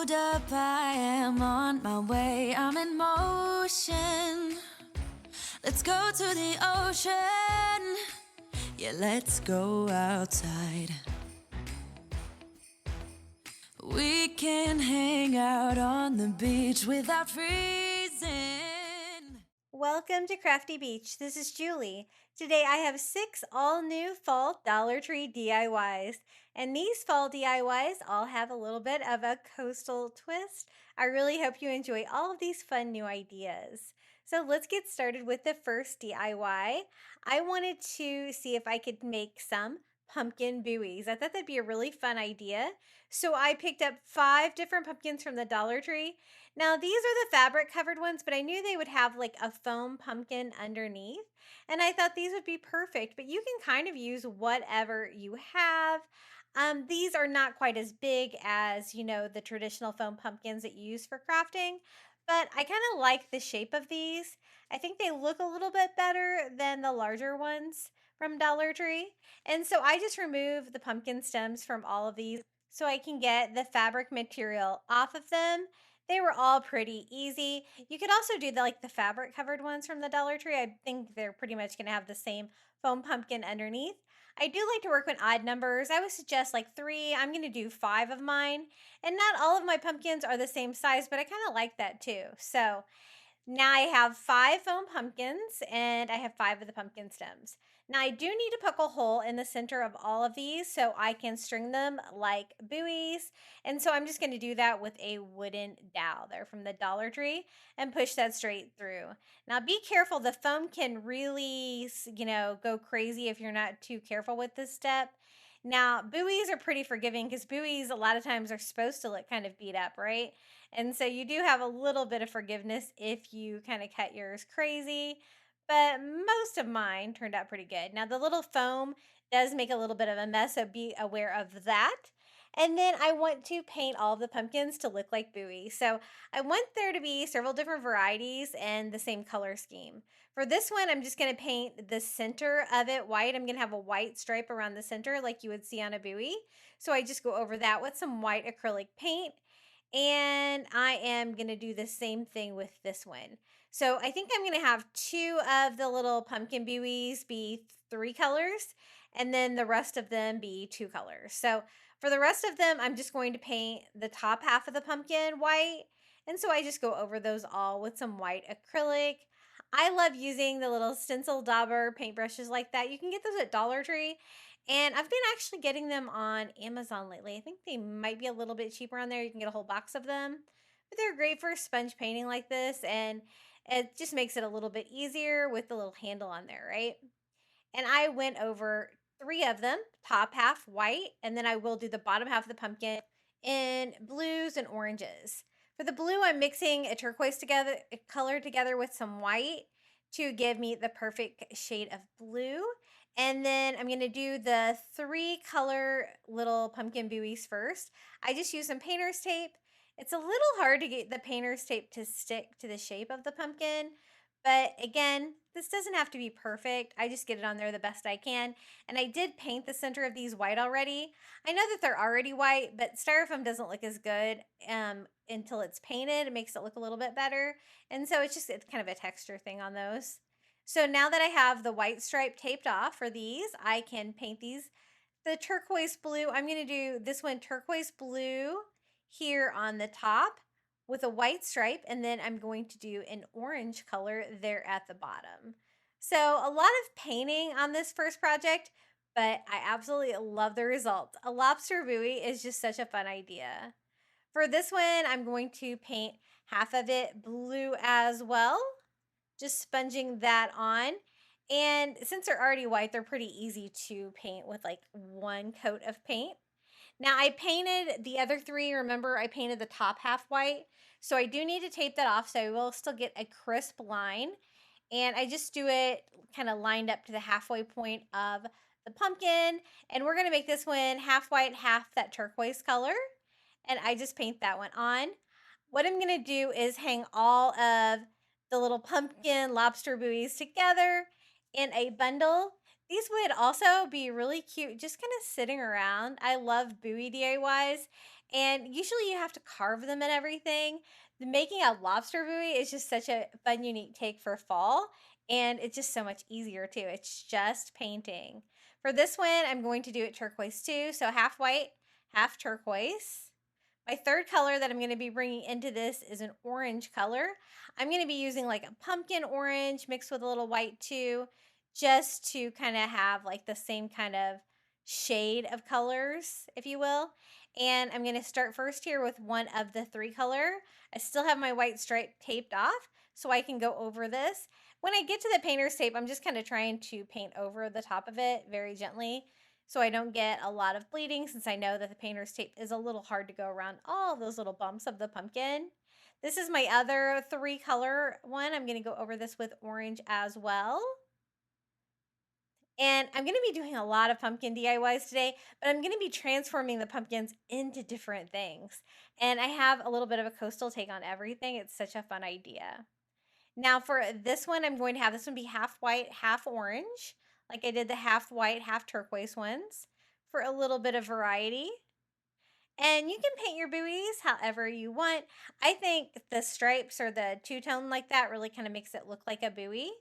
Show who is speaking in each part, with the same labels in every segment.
Speaker 1: Hold up, I am on my way, I'm in motion. Let's go to the ocean. Yeah, let's go outside. We can hang out on the beach without freezing.
Speaker 2: Welcome to Crafty Beach. This is Julie. Today I have 6 all-new fall Dollar Tree DIYs. And these fall DIYs all have a little bit of a coastal twist. I really hope you enjoy all of these fun new ideas. So let's get started with the first DIY. I wanted to see if I could make some pumpkin buoys. I thought that'd be a really fun idea. So I picked up 5 different pumpkins from the Dollar Tree. Now, these are the fabric covered ones, but I knew they would have like a foam pumpkin underneath. And I thought these would be perfect, but you can kind of use whatever you have. These are not quite as big as, the traditional foam pumpkins that you use for crafting, but I kind of like the shape of these. I think they look a little bit better than the larger ones from Dollar Tree. And so I just remove the pumpkin stems from all of these so I can get the fabric material off of them. They were all pretty easy. You could also do the fabric covered ones from the Dollar Tree. I think they're pretty much going to have the same foam pumpkin underneath. I do like to work with odd numbers. I would suggest like 3. I'm going to do 5 of mine. And not all of my pumpkins are the same size, but I kind of like that too. So now I have 5 foam pumpkins and I have 5 of the pumpkin stems. Now I do need to poke a hole in the center of all of these so I can string them like buoys. And so I'm just going to do that with a wooden dowel there from the Dollar Tree and push that straight through. Now be careful. The foam can really, go crazy if you're not too careful with this step. Now, buoys are pretty forgiving because buoys a lot of times are supposed to look kind of beat up, right? And so you do have a little bit of forgiveness if you kind of cut yours crazy, but most of mine turned out pretty good. Now, the little foam does make a little bit of a mess, so be aware of that. And then I want to paint all of the pumpkins to look like buoys. So I want there to be several different varieties and the same color scheme. For this one, I'm just going to paint the center of it white. I'm going to have a white stripe around the center like you would see on a buoy. So I just go over that with some white acrylic paint. And I am going to do the same thing with this one. So I think I'm going to have 2 of the little pumpkin buoys be 3 colors, and then the rest of them be 2 colors. So for the rest of them, I'm just going to paint the top half of the pumpkin white. And so I just go over those all with some white acrylic. I love using the little stencil dauber paintbrushes like that. You can get those at Dollar Tree. And I've been actually getting them on Amazon lately. I think they might be a little bit cheaper on there. You can get a whole box of them. But they're great for sponge painting like this. And it just makes it a little bit easier with the little handle on there, right? And I went over 3 of them, top half white, and then I will do the bottom half of the pumpkin in blues and oranges. For the blue, I'm mixing a turquoise color together with some white to give me the perfect shade of blue. And then I'm going to do the 3 color little pumpkin buoys first. I just use some painter's tape. It's a little hard to get the painter's tape to stick to the shape of the pumpkin, but again, this doesn't have to be perfect. I just get it on there the best I can. And I did paint the center of these white already. I know that they're already white, but styrofoam doesn't look as good until it's painted. It makes it look a little bit better. And so it's kind of a texture thing on those. So now that I have the white stripe taped off for these, I can paint these the turquoise blue. I'm going to do this one turquoise blue here on the top with a white stripe, and then I'm going to do an orange color there at the bottom. So a lot of painting on this first project, but I absolutely love the result. A lobster buoy is just such a fun idea. For this one, I'm going to paint half of it blue as well, just sponging that on. And since they're already white, they're pretty easy to paint with like 1 coat of paint. Now I painted the other 3. Remember, I painted the top half white. So I do need to tape that off so I will still get a crisp line. And I just do it kind of lined up to the halfway point of the pumpkin. And we're going to make this one half white, half that turquoise color. And I just paint that one on. What I'm going to do is hang all of the little pumpkin lobster buoys together in a bundle. These would also be really cute just kind of sitting around. I love buoy DIYs. And usually you have to carve them and everything. Making a lobster buoy is just such a fun, unique take for fall. And it's just so much easier too. It's just painting. For this one, I'm going to do it turquoise too. So half white, half turquoise. My third color that I'm going to be bringing into this is an orange color. I'm going to be using like a pumpkin orange mixed with a little white too, just to kind of have like the same kind of shade of colors, if you will. And I'm going to start first here with one of the three color. I still have my white stripe taped off so I can go over this. When I get to the painter's tape, I'm just kind of trying to paint over the top of it very gently so I don't get a lot of bleeding, since I know that the painter's tape is a little hard to go around all those little bumps of the pumpkin. This is my other three color one. I'm going to go over this with orange as well. And I'm going to be doing a lot of pumpkin DIYs today, but I'm going to be transforming the pumpkins into different things. And I have a little bit of a coastal take on everything. It's such a fun idea. Now for this one, I'm going to have this one be half white, half orange, like I did the half white, half turquoise ones, for a little bit of variety. And you can paint your buoys however you want. I think the stripes or the two-tone like that really kind of makes it look like a buoy.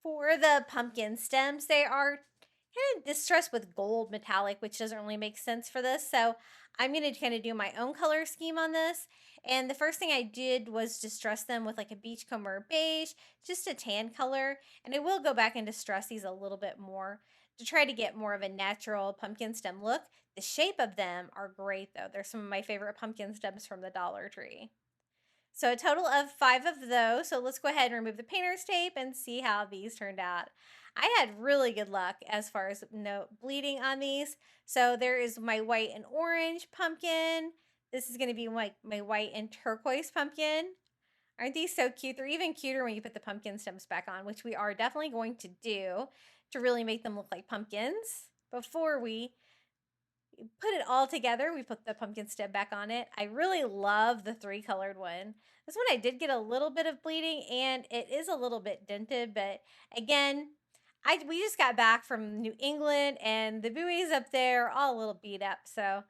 Speaker 2: For the pumpkin stems, they are kind of distressed with gold metallic, which doesn't really make sense for this. So I'm going to kind of do my own color scheme on this. And the first thing I did was distress them with like a beachcomber beige, just a tan color. And I will go back and distress these a little bit more to try to get more of a natural pumpkin stem look. The shape of them are great though. They're some of my favorite pumpkin stems from the Dollar Tree. So a total of 5 of those. So let's go ahead and remove the painter's tape and see how these turned out. I had really good luck as far as no bleeding on these. So there is my white and orange pumpkin. This is going to be my white and turquoise pumpkin. Aren't these so cute? They're even cuter when you put the pumpkin stems back on, which we are definitely going to do to really make them look like pumpkins. Before we put it all together, we put the pumpkin stem back on it. I really love the 3 colored one. This one I did get a little bit of bleeding and it is a little bit dented, but again, we just got back from New England and the buoys up there are all a little beat up. So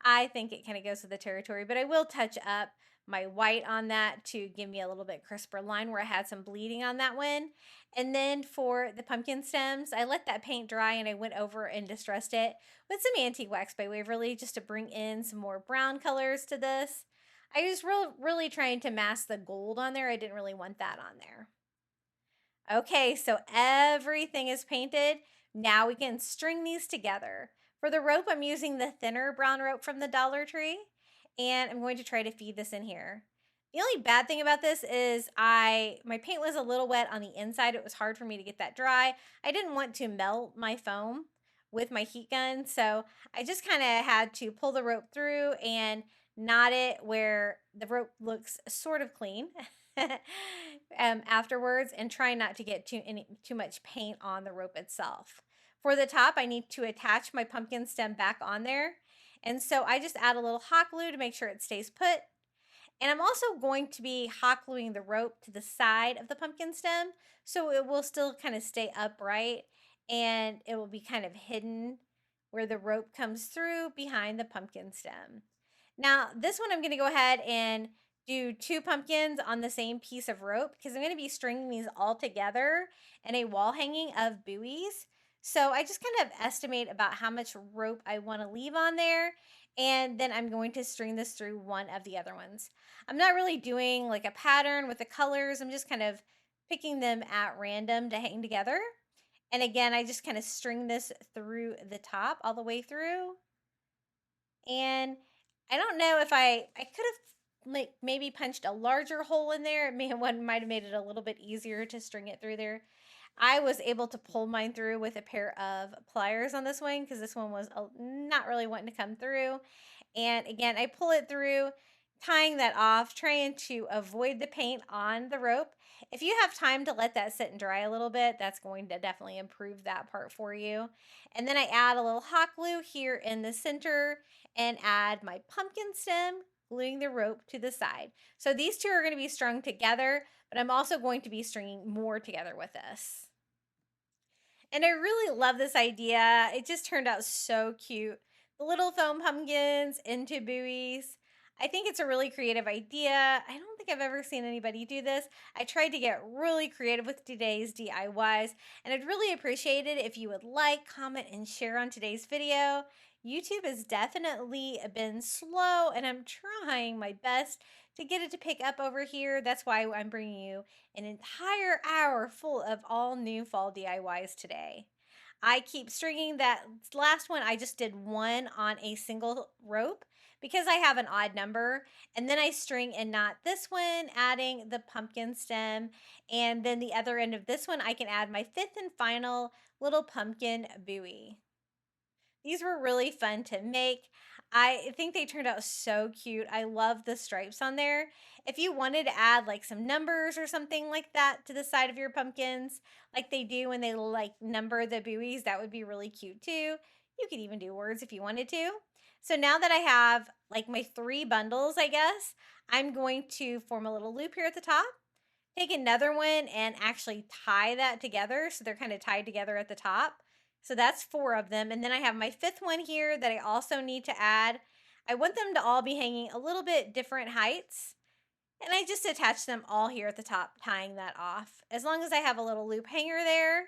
Speaker 2: I think it kind of goes with the territory, but I will touch up my white on that to give me a little bit crisper line where I had some bleeding on that one. And then for the pumpkin stems, I let that paint dry and I went over and distressed it with some antique wax by Waverly just to bring in some more brown colors to this. I was really trying to mask the gold on there. I didn't really want that on there. Okay, so everything is painted. Now we can string these together. For the rope, I'm using the thinner brown rope from the Dollar Tree, and I'm going to try to feed this in here. The only bad thing about this is my paint was a little wet on the inside. It was hard for me to get that dry. I didn't want to melt my foam with my heat gun, so I just kind of had to pull the rope through and knot it where the rope looks sort of clean. Afterwards, and try not to get too much paint on the rope itself. For the top, I need to attach my pumpkin stem back on there. And so I just add a little hot glue to make sure it stays put. And I'm also going to be hot gluing the rope to the side of the pumpkin stem so it will still kind of stay upright and it will be kind of hidden where the rope comes through behind the pumpkin stem. Now, this one I'm going to go ahead and do 2 pumpkins on the same piece of rope because I'm going to be stringing these all together in a wall hanging of buoys. So I just kind of estimate about how much rope I want to leave on there, and then I'm going to string this through one of the other ones. I'm not really doing like a pattern with the colors. I'm just kind of picking them at random to hang together. And again, I just kind of string this through the top all the way through. And I don't know if I could have maybe punched a larger hole in there. Might have made it a little bit easier to string it through there. I was able to pull mine through with a pair of pliers on this one because this one was not really wanting to come through. And again, I pull it through, tying that off, trying to avoid the paint on the rope. If you have time to let that sit and dry a little bit, that's going to definitely improve that part for you. And then I add a little hot glue here in the center and add my pumpkin stem, gluing the rope to the side. So these two are going to be strung together, but I'm also going to be stringing more together with this. And I really love this idea. It just turned out so cute. little foam pumpkins into buoys. I think it's a really creative idea. I don't think I've ever seen anybody do this. I tried to get really creative with today's DIYs, and I'd really appreciate it if you would like, comment, and share on today's video. YouTube has definitely been slow, and I'm trying my best to get it to pick up over here. That's why I'm bringing you an entire hour full of all new fall DIYs today. I keep stringing that last one. I just did one on a single rope because I have an odd number. And then I string and knot this one, adding the pumpkin stem. And then the other end of this one, I can add my fifth and final little pumpkin buoy. These were really fun to make. I think they turned out so cute. I love the stripes on there. If you wanted to add like some numbers or something like that to the side of your pumpkins, like they do when they like number the buoys, that would be really cute too. You could even do words if you wanted to. So now that I have like my 3 bundles, I guess, I'm going to form a little loop here at the top. Take another one and actually tie that together so they're kind of tied together at the top. So that's 4 of them. And then I have my 5th one here that I also need to add. I want them to all be hanging a little bit different heights. And I just attach them all here at the top, tying that off. As long as I have a little loop hanger there,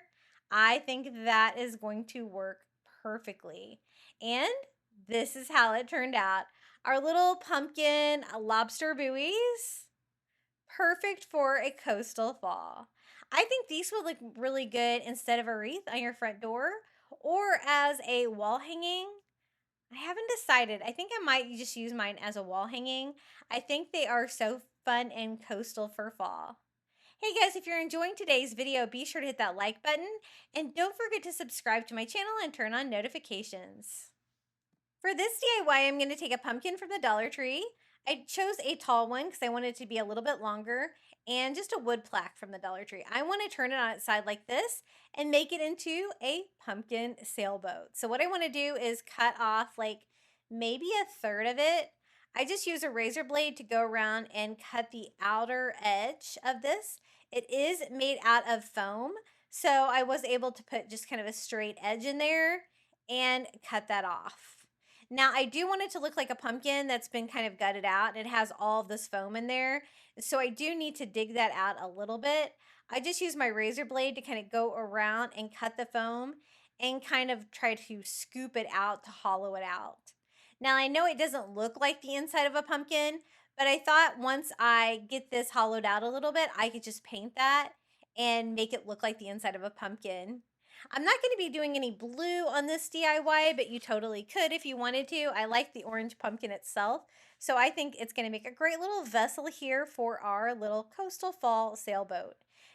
Speaker 2: I think that is going to work perfectly. And this is how it turned out. Our little pumpkin lobster buoys, perfect for a coastal fall. I think these would look really good instead of a wreath on your front door or as a wall hanging. I haven't decided. I think I might just use mine as a wall hanging. I think they are so fun and coastal for fall. Hey guys, if you're enjoying today's video, be sure to hit that like button and don't forget to subscribe to my channel and turn on notifications. For this DIY, I'm going to take a pumpkin from the Dollar Tree. I chose a tall one because I wanted it to be a little bit longer, and just a wood plaque from the Dollar Tree. I want to turn it on its side like this and make it into a pumpkin sailboat. So what I want to do is cut off like maybe a third of it. I just use a razor blade to go around and cut the outer edge of this. It is made out of foam, so I was able to put just kind of a straight edge in there and cut that off. Now, I do want it to look like a pumpkin that's been kind of gutted out. It has all of this foam in there. So I do need to dig that out a little bit. I just use my razor blade to kind of go around and cut the foam and kind of try to scoop it out to hollow it out. Now, I know it doesn't look like the inside of a pumpkin, but I thought once I get this hollowed out a little bit, I could just paint that and make it look like the inside of a pumpkin. I'm not going to be doing any blue on this DIY, but you totally could if you wanted to. I like the orange pumpkin itself, so I think it's going to make a great little vessel here for our little coastal fall sailboat.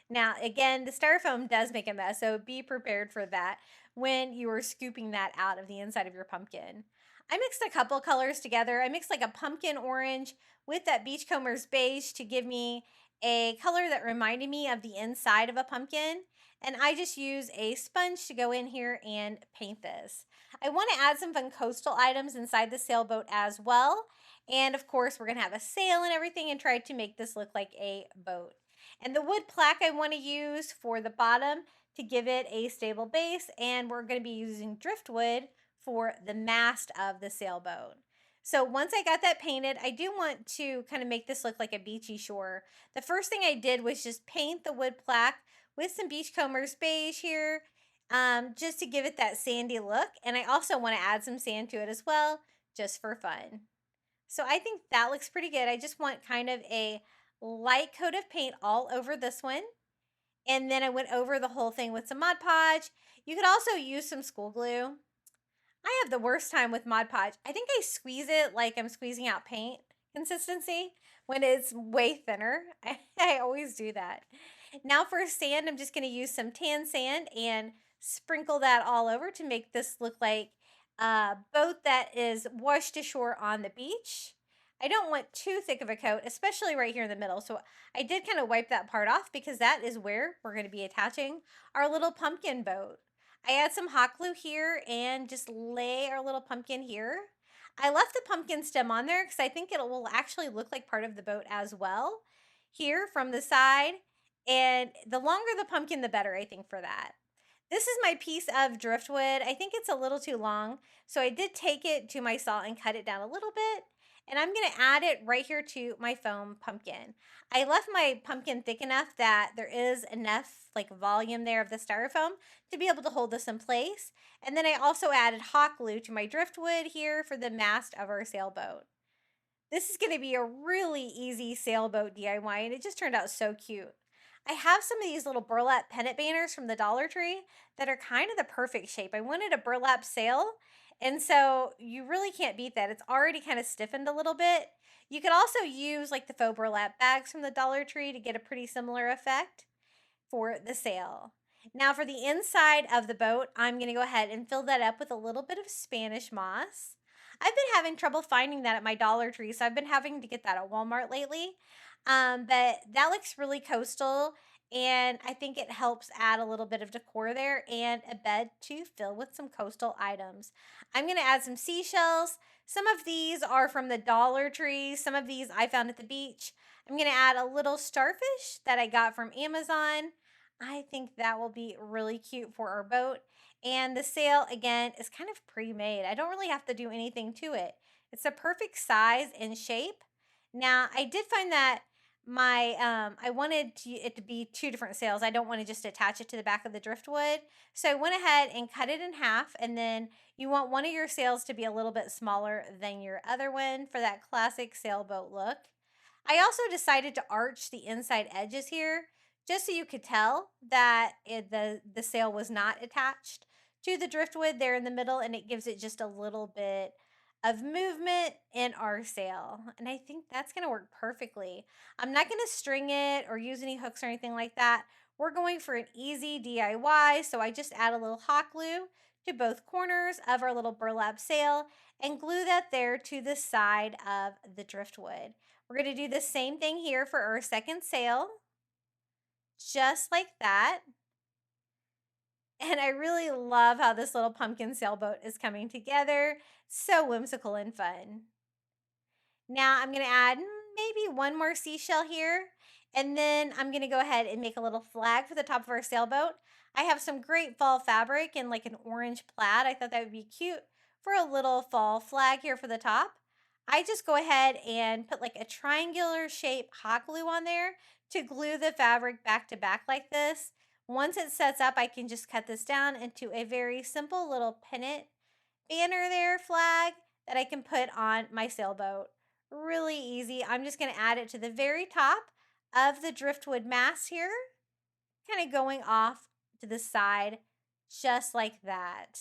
Speaker 2: Now, again, the styrofoam does make a mess, so be prepared for that when you are scooping that out of the inside of your pumpkin. I mixed a couple colors together. I mixed like a pumpkin orange with that beachcomber's beige to give me a color that reminded me of the inside of a pumpkin. And I just use a sponge to go in here and paint this. I want to add some fun coastal items inside the sailboat as well. And of course, we're going to have a sail and everything and try to make this look like a boat. And the wood plaque I want to use for the bottom to give it a stable base. And we're going to be using driftwood for the mast of the sailboat. So once I got that painted, I do want to kind of make this look like a beachy shore. The first thing I did was just paint the wood plaque with some beachcomber's beige here, just to give it that sandy look. And I also want to add some sand to it as well, just for fun. So I think that looks pretty good. I just want kind of a light coat of paint all over this one. And then I went over the whole thing with some Mod Podge. You could also use some school glue. I have the worst time with Mod Podge. I think I squeeze it like I'm squeezing out paint consistency when it's way thinner. I always do that. Now for sand, I'm just going to use some tan sand and sprinkle that all over to make this look like a boat that is washed ashore on the beach. I don't want too thick of a coat, especially right here in the middle. So I did kind of wipe that part off because that is where we're going to be attaching our little pumpkin boat. I add some hot glue here and just lay our little pumpkin here. I left the pumpkin stem on there because I think it will actually look like part of the boat as well here from the side. And the longer the pumpkin, the better, I think, for that. This is my piece of driftwood. I think it's a little too long, so I did take it to my saw and cut it down a little bit. And I'm going to add it right here to my foam pumpkin. I left my pumpkin thick enough that there is enough like volume there of the styrofoam to be able to hold this in place. And then I also added hot glue to my driftwood here for the mast of our sailboat. This is going to be a really easy sailboat DIY, and it just turned out so cute. I have some of these little burlap pennant banners from the Dollar Tree that are kind of the perfect shape. I wanted a burlap sail, and so you really can't beat that. It's already kind of stiffened a little bit. You could also use like the faux burlap bags from the Dollar Tree to get a pretty similar effect for the sail. Now for the inside of the boat, I'm going to go ahead and fill that up with a little bit of Spanish moss. I've been having trouble finding that at my Dollar Tree, so I've been having to get that at Walmart lately. But that looks really coastal, and I think it helps add a little bit of decor there and a bed to fill with some coastal items. I'm going to add some seashells. Some of these are from the Dollar Tree. Some of these I found at the beach. I'm going to add a little starfish that I got from Amazon. I think that will be really cute for our boat. And the sail, again, is kind of pre-made. I don't really have to do anything to it. It's a perfect size and shape. Now, I did find that I wanted it to be two different sails. I don't want to just attach it to the back of the driftwood. So I went ahead and cut it in half, and then you want one of your sails to be a little bit smaller than your other one for that classic sailboat look. I also decided to arch the inside edges here just so you could tell that the sail was not attached to the driftwood there in the middle, and it gives it just a little bit of movement in our sail. And I think that's going to work perfectly. I'm not going to string it or use any hooks or anything like that. We're going for an easy DIY, so I just add a little hot glue to both corners of our little burlap sail and glue that there to the side of the driftwood. We're going to do the same thing here for our second sail, just like that. And I really love how this little pumpkin sailboat is coming together. So whimsical and fun. Now I'm going to add maybe one more seashell here. And then I'm going to go ahead and make a little flag for the top of our sailboat. I have some great fall fabric in like an orange plaid. I thought that would be cute for a little fall flag here for the top. I just go ahead and put like a triangular shape hot glue on there to glue the fabric back to back like this. Once it sets up, I can just cut this down into a very simple little pennant banner there flag that I can put on my sailboat. Really easy. I'm just going to add it to the very top of the driftwood mast here, kind of going off to the side just like that.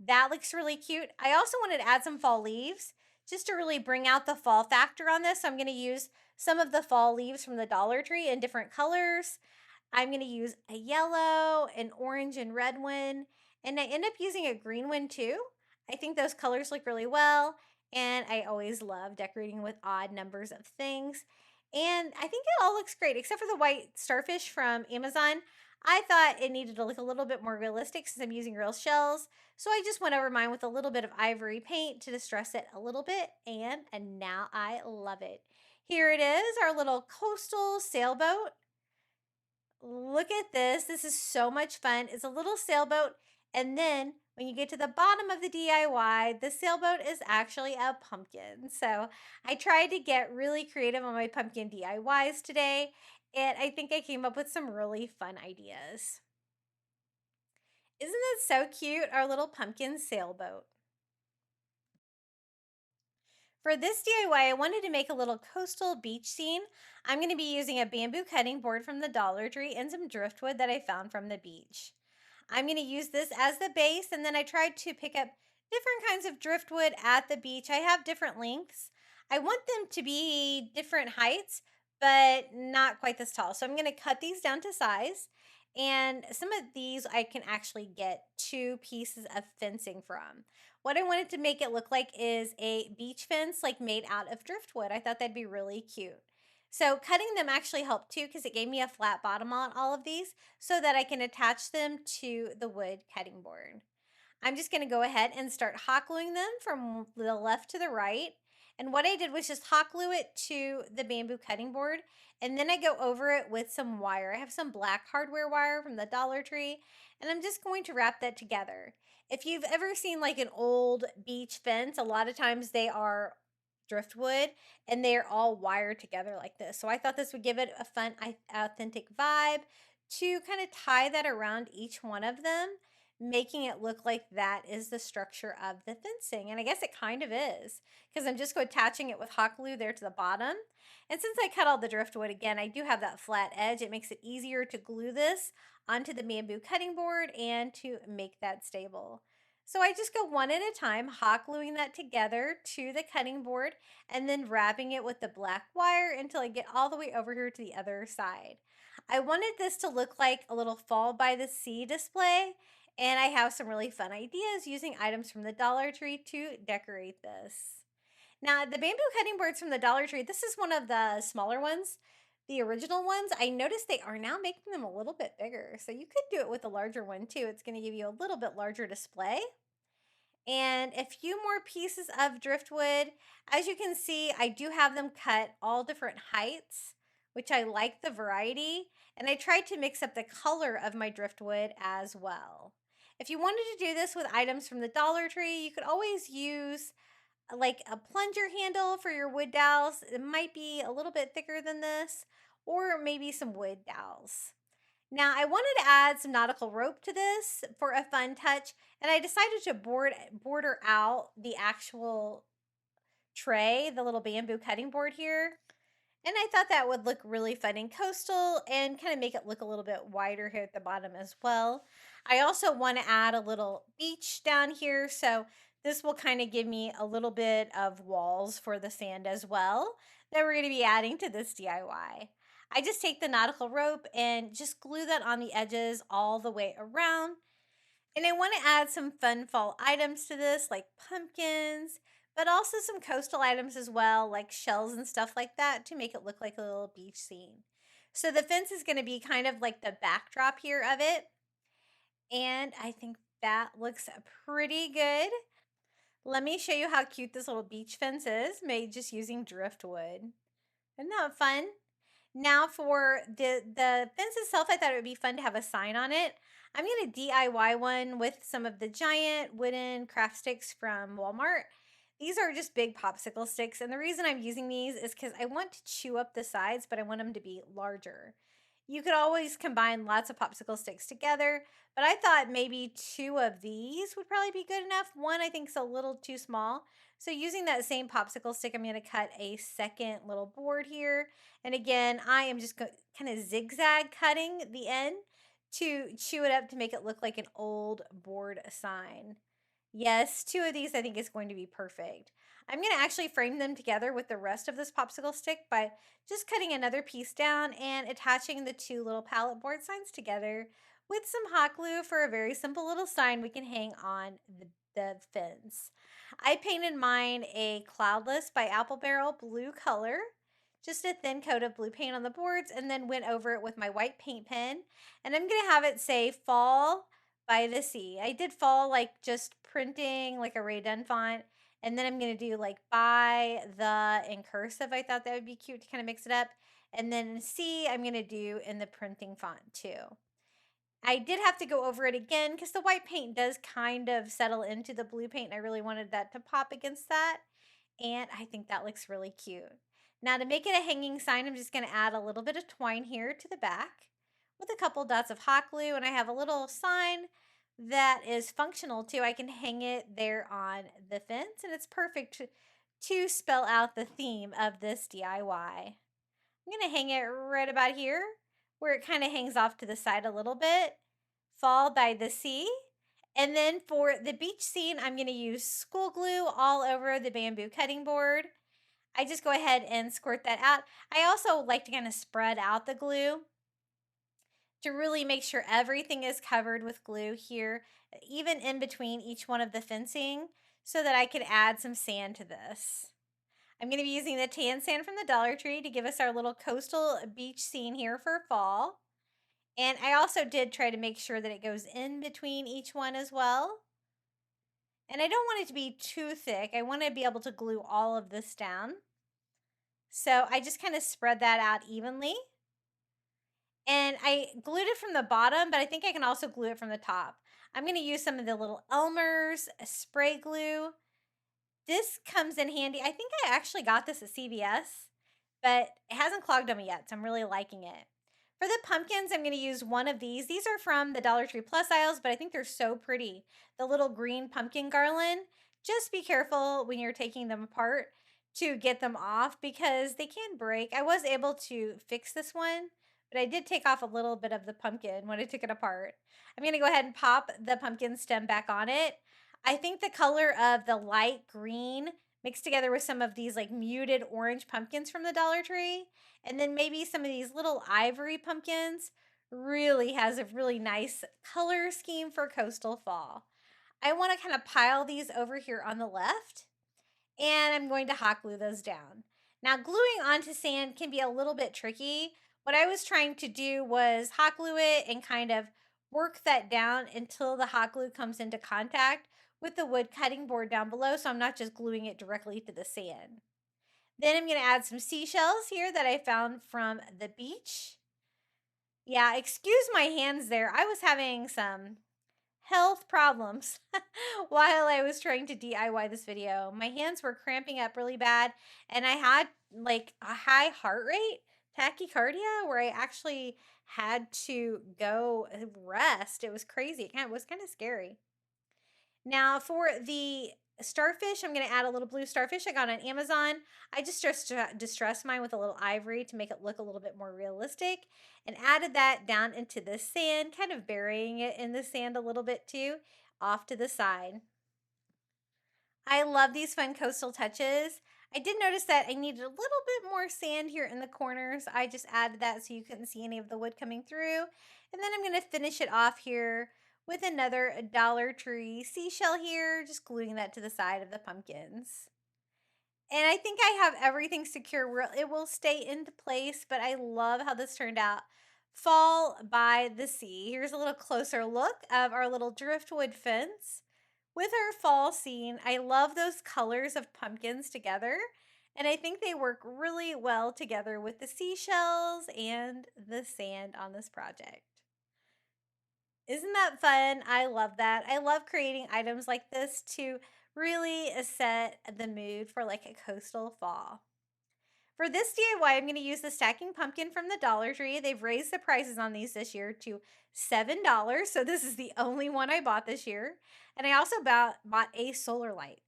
Speaker 2: That looks really cute. I also wanted to add some fall leaves just to really bring out the fall factor on this. So I'm going to use some of the fall leaves from the Dollar Tree in different colors. I'm going to use a yellow, an orange, and red one. And I end up using a green one too. I think those colors look really well. And I always love decorating with odd numbers of things. And I think it all looks great, except for the white starfish from Amazon. I thought it needed to look a little bit more realistic since I'm using real shells. So I just went over mine with a little bit of ivory paint to distress it a little bit. And now I love it. Here it is, our little coastal sailboat. Look at this. This is so much fun. It's a little sailboat. And then when you get to the bottom of the DIY, the sailboat is actually a pumpkin. So I tried to get really creative on my pumpkin DIYs today. And I think I came up with some really fun ideas. Isn't that so cute? Our little pumpkin sailboat. For this DIY, I wanted to make a little coastal beach scene. I'm going to be using a bamboo cutting board from the Dollar Tree and some driftwood that I found from the beach. I'm going to use this as the base, and then I tried to pick up different kinds of driftwood at the beach. I have different lengths. I want them to be different heights, but not quite this tall. So I'm going to cut these down to size. And some of these I can actually get 2 pieces of fencing from. What I wanted to make it look like is a beach fence like made out of driftwood. I thought that'd be really cute. So cutting them actually helped too because it gave me a flat bottom on all of these so that I can attach them to the wood cutting board. I'm just going to go ahead and start hot gluing them from the left to the right. And what I did was just hot glue it to the bamboo cutting board. And then I go over it with some wire. I have some black hardware wire from the Dollar Tree. And I'm just going to wrap that together. If you've ever seen like an old beach fence, a lot of times they are driftwood and they're all wired together like this. So I thought this would give it a fun, authentic vibe to kind of tie that around each one of them, making it look like that is the structure of the fencing. And I guess it kind of is, because I'm just attaching it with hot glue there to the bottom. And since I cut all the driftwood, again, I do have that flat edge. It makes it easier to glue this onto the bamboo cutting board and to make that stable. So I just go one at a time, hot gluing that together to the cutting board and then wrapping it with the black wire until I get all the way over here to the other side. I wanted this to look like a little fall by the sea display, and I have some really fun ideas using items from the Dollar Tree to decorate this. Now, the bamboo cutting boards from the Dollar Tree, this is one of the smaller ones. The original ones, I noticed they are now making them a little bit bigger. So you could do it with a larger one too. It's going to give you a little bit larger display. And a few more pieces of driftwood. As you can see, I do have them cut all different heights, which I like the variety. And I tried to mix up the color of my driftwood as well. If you wanted to do this with items from the Dollar Tree, you could always use like a plunger handle for your wood dowels. It might be a little bit thicker than this, or maybe some wood dowels. Now, I wanted to add some nautical rope to this for a fun touch, and I decided to border out the actual tray, the little bamboo cutting board here. And I thought that would look really fun and coastal and kind of make it look a little bit wider here at the bottom as well. I also want to add a little beach down here, so this will kind of give me a little bit of walls for the sand as well that we're going to be adding to this DIY. I just take the nautical rope and just glue that on the edges all the way around. And I want to add some fun fall items to this, like pumpkins, but also some coastal items as well, like shells and stuff like that, to make it look like a little beach scene. So the fence is going to be kind of like the backdrop here of it. And I think that looks pretty good. Let me show you how cute this little beach fence is, made just using driftwood. Isn't that fun? Now for the fence itself, I thought it would be fun to have a sign on it. I'm going to DIY one with some of the giant wooden craft sticks from Walmart. These are just big popsicle sticks, and the reason I'm using these is because I want to chew up the sides, but I want them to be larger. You could always combine lots of popsicle sticks together, but I thought maybe 2 of these would probably be good enough. One I think is a little too small. So using that same popsicle stick, I'm going to cut a second little board here. And again, I am just kind of zigzag cutting the end to chew it up to make it look like an old board sign. Yes, 2 of these I think is going to be perfect. I'm going to actually frame them together with the rest of this popsicle stick by just cutting another piece down and attaching the 2 little pallet board signs together with some hot glue for a very simple little sign we can hang on the fence. I painted mine a Cloudless by Apple Barrel blue color, just a thin coat of blue paint on the boards, and then went over it with my white paint pen. And I'm going to have it say Fall by the Sea. I did fall like just printing like a Ray Dunn font. And then I'm going to do like by the in cursive. I thought that would be cute to kind of mix it up. And then C I'm going to do in the printing font too. I did have to go over it again because the white paint does kind of settle into the blue paint. And I really wanted that to pop against that. And I think that looks really cute. Now to make it a hanging sign, I'm just going to add a little bit of twine here to the back with a couple dots of hot glue. And I have a little sign that is functional too. I can hang it there on the fence, and it's perfect to spell out the theme of this DIY. I'm going to hang it right about here where it kind of hangs off to the side a little bit. Fall by the Sea. And then for the beach scene, I'm going to use school glue all over the bamboo cutting board. I just go ahead and squirt that out. I also like to kind of spread out the glue to really make sure everything is covered with glue here, even in between each one of the fencing, so that I could add some sand to this. I'm going to be using the tan sand from the Dollar Tree to give us our little coastal beach scene here for fall. And I also did try to make sure that it goes in between each one as well. And I don't want it to be too thick. I want to be able to glue all of this down. So I just kind of spread that out evenly. And I glued it from the bottom, but I think I can also glue it from the top. I'm going to use some of the little Elmer's spray glue. This comes in handy. I think I actually got this at CVS, but it hasn't clogged on me yet, so I'm really liking it. For the pumpkins, I'm going to use one of these. These are from the Dollar Tree Plus aisles, but I think they're so pretty. The little green pumpkin garland. Just be careful when you're taking them apart to get them off because they can break. I was able to fix this one, but I did take off a little bit of the pumpkin when I took it apart. I'm going to go ahead and pop the pumpkin stem back on it. I think the color of the light green mixed together with some of these like muted orange pumpkins from the Dollar Tree, and then maybe some of these little ivory pumpkins really has a really nice color scheme for coastal fall. I want to kind of pile these over here on the left, and I'm going to hot glue those down. Now, gluing onto sand can be a little bit tricky. What I was trying to do was hot glue it and kind of work that down until the hot glue comes into contact with the wood cutting board down below, so I'm not just gluing it directly to the sand. Then I'm going to add some seashells here that I found from the beach. Yeah, excuse my hands there. I was having some health problems while I was trying to DIY this video. My hands were cramping up really bad, and I had like a high heart rate, tachycardia, where I actually had to go rest. It was crazy. It was kind of scary. Now for the starfish, I'm going to add a little blue starfish I got on Amazon. I just distressed mine with a little ivory to make it look a little bit more realistic and added that down into the sand, kind of burying it in the sand a little bit too, off to the side. I love these fun coastal touches. I did notice that I needed a little bit more sand here in the corners. I just added that so you couldn't see any of the wood coming through. And then I'm going to finish it off here with another Dollar Tree seashell here, just gluing that to the side of the pumpkins. And I think I have everything secure where it will stay into place, but I love how this turned out. Fall by the sea. Here's a little closer look of our little driftwood fence with our fall scene. I love those colors of pumpkins together, and I think they work really well together with the seashells and the sand on this project. Isn't that fun? I love that. I love creating items like this to really set the mood for like a coastal fall. For this DIY, I'm going to use the stacking pumpkin from the Dollar Tree. They've raised the prices on these this year to $7, so this is the only one I bought this year. And I also bought a solar light.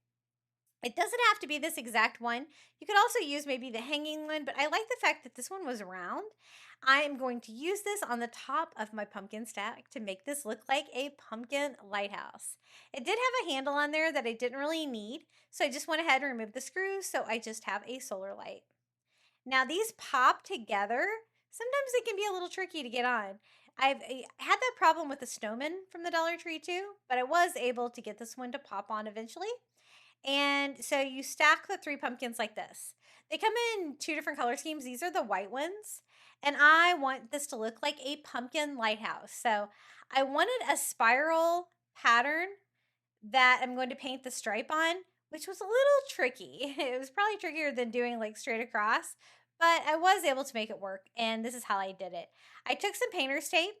Speaker 2: It doesn't have to be this exact one. You could also use maybe the hanging one, but I like the fact that this one was round. I am going to use this on the top of my pumpkin stack to make this look like a pumpkin lighthouse. It did have a handle on there that I didn't really need, so I just went ahead and removed the screws, so I just have a solar light. Now these pop together. Sometimes they can be a little tricky to get on. I've had that problem with the snowman from the Dollar Tree too, but I was able to get this one to pop on eventually. And so you stack the 3 pumpkins like this. They come in 2 different color schemes. These are the white ones. And I want this to look like a pumpkin lighthouse. So I wanted a spiral pattern that I'm going to paint the stripe on, which was a little tricky. It was probably trickier than doing like straight across, but I was able to make it work. And this is how I did it. I took some painter's tape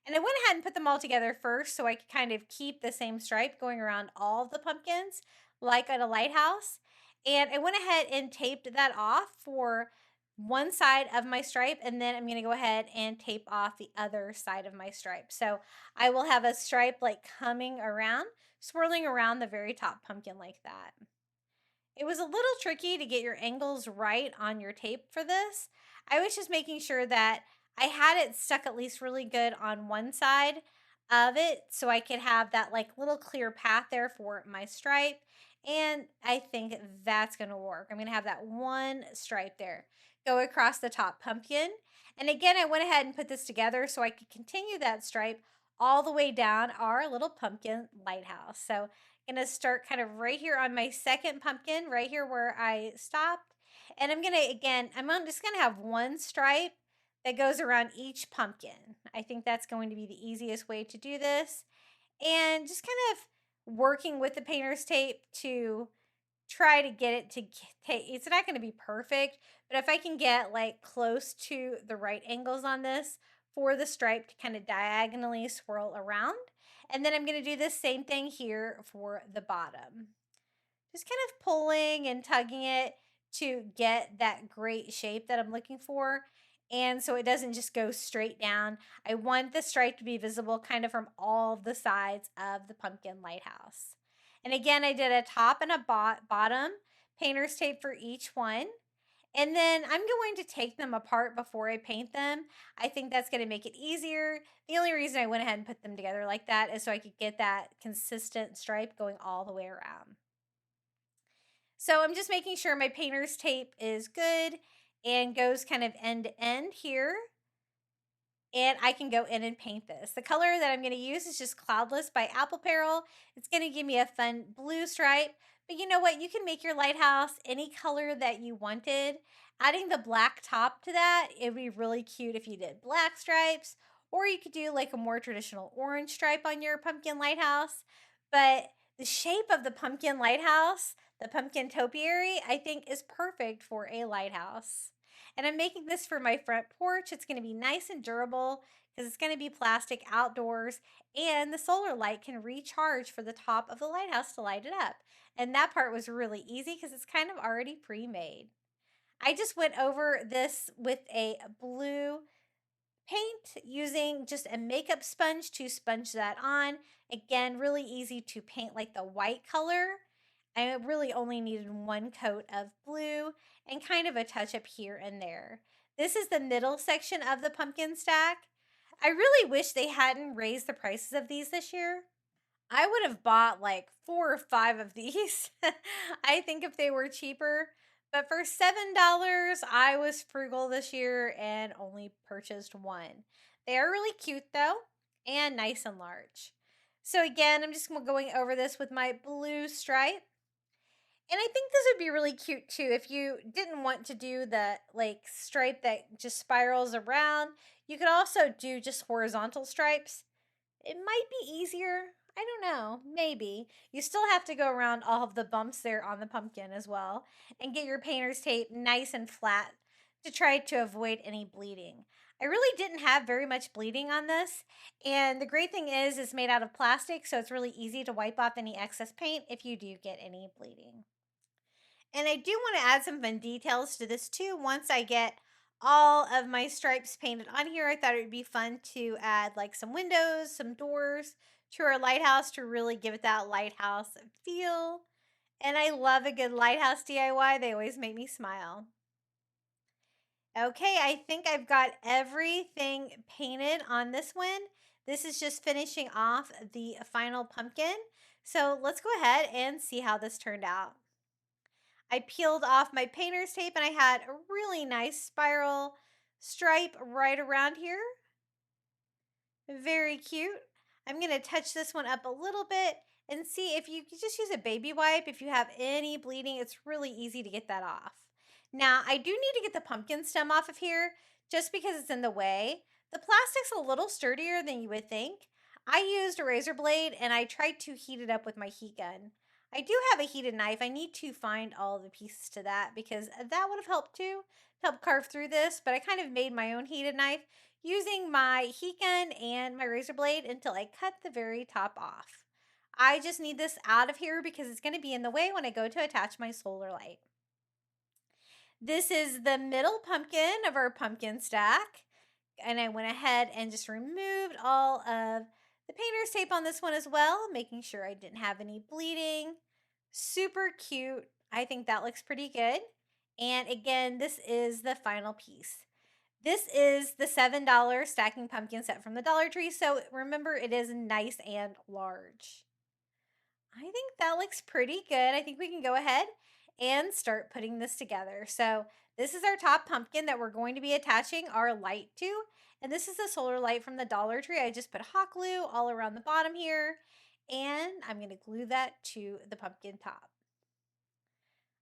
Speaker 2: and I went ahead and put them all together first so I could kind of keep the same stripe going around all of the pumpkins like at a lighthouse. And I went ahead and taped that off for one side of my stripe, and then I'm going to go ahead and tape off the other side of my stripe. So I will have a stripe like coming around, swirling around the very top pumpkin like that. It was a little tricky to get your angles right on your tape for this. I was just making sure that I had it stuck at least really good on one side of it so I could have that like little clear path there for my stripe. And I think that's going to work. I'm going to have that one stripe there go across the top pumpkin. And again, I went ahead and put this together so I could continue that stripe all the way down our little pumpkin lighthouse. So I'm going to start kind of right here on my second pumpkin, right here where I stopped. And I'm going to, again, just going to have one stripe that goes around each pumpkin. I think that's going to be the easiest way to do this. And just kind of working with the painter's tape to try to get it to take, it's not going to be perfect, but if I can get like close to the right angles on this for the stripe to kind of diagonally swirl around. And then I'm going to do the same thing here for the bottom. Just kind of pulling and tugging it to get that great shape that I'm looking for. And so it doesn't just go straight down. I want the stripe to be visible kind of from all the sides of the pumpkin lighthouse. And again, I did a top and a bottom painter's tape for each one. And then I'm going to take them apart before I paint them. I think that's going to make it easier. The only reason I went ahead and put them together like that is so I could get that consistent stripe going all the way around. So I'm just making sure my painter's tape is good and goes kind of end to end here. And I can go in and paint this. The color that I'm going to use is just Cloudless by Apple Peril. It's going to give me a fun blue stripe. But you know what? You can make your lighthouse any color that you wanted. Adding the black top to that, it would be really cute if you did black stripes. Or you could do like a more traditional orange stripe on your pumpkin lighthouse. But the shape of the pumpkin lighthouse, the pumpkin topiary, I think is perfect for a lighthouse. And I'm making this for my front porch. It's going to be nice and durable because it's going to be plastic outdoors, and the solar light can recharge for the top of the lighthouse to light it up. And that part was really easy because it's kind of already pre-made. I just went over this with a blue paint using just a makeup sponge to sponge that on. Again, really easy to paint like the white color. I really only needed one coat of blue and kind of a touch up here and there. This is the middle section of the pumpkin stack. I really wish they hadn't raised the prices of these this year. I would have bought like 4 or 5 of these. I think if they were cheaper. But for $7, I was frugal this year and only purchased one. They are really cute though, and nice and large. So again, I'm just going over this with my blue stripe. And I think this would be really cute too if you didn't want to do the like stripe that just spirals around. You could also do just horizontal stripes. It might be easier. I don't know. Maybe. You still have to go around all of the bumps there on the pumpkin as well and get your painter's tape nice and flat to try to avoid any bleeding. I really didn't have very much bleeding on this, and the great thing is it's made out of plastic, so it's really easy to wipe off any excess paint if you do get any bleeding. And I do want to add some fun details to this too. Once I get all of my stripes painted on here, I thought it would be fun to add like some windows, some doors to our lighthouse to really give it that lighthouse feel. And I love a good lighthouse DIY. They always make me smile. Okay, I think I've got everything painted on this one. This is just finishing off the final pumpkin. So let's go ahead and see how this turned out. I peeled off my painter's tape and I had a really nice spiral stripe right around here. Very cute. I'm going to touch this one up a little bit and see if you could just use a baby wipe. If you have any bleeding, it's really easy to get that off. Now, I do need to get the pumpkin stem off of here just because it's in the way. The plastic's a little sturdier than you would think. I used a razor blade and I tried to heat it up with my heat gun. I do have a heated knife. I need to find all the pieces to that because that would have helped too, to help carve through this. But I kind of made my own heated knife using my heat gun and my razor blade until I cut the very top off. I just need this out of here because it's going to be in the way when I go to attach my solar light. This is the middle pumpkin of our pumpkin stack. And I went ahead and just removed all of the painter's tape on this one as well, making sure I didn't have any bleeding. Super cute. I think that looks pretty good. And again, this is the final piece. This is the $7 stacking pumpkin set from the Dollar Tree. So remember, it is nice and large. I think that looks pretty good. I think we can go ahead and start putting this together. So this is our top pumpkin that we're going to be attaching our light to. And this is the solar light from the Dollar Tree. I just put hot glue all around the bottom here. And I'm going to glue that to the pumpkin top.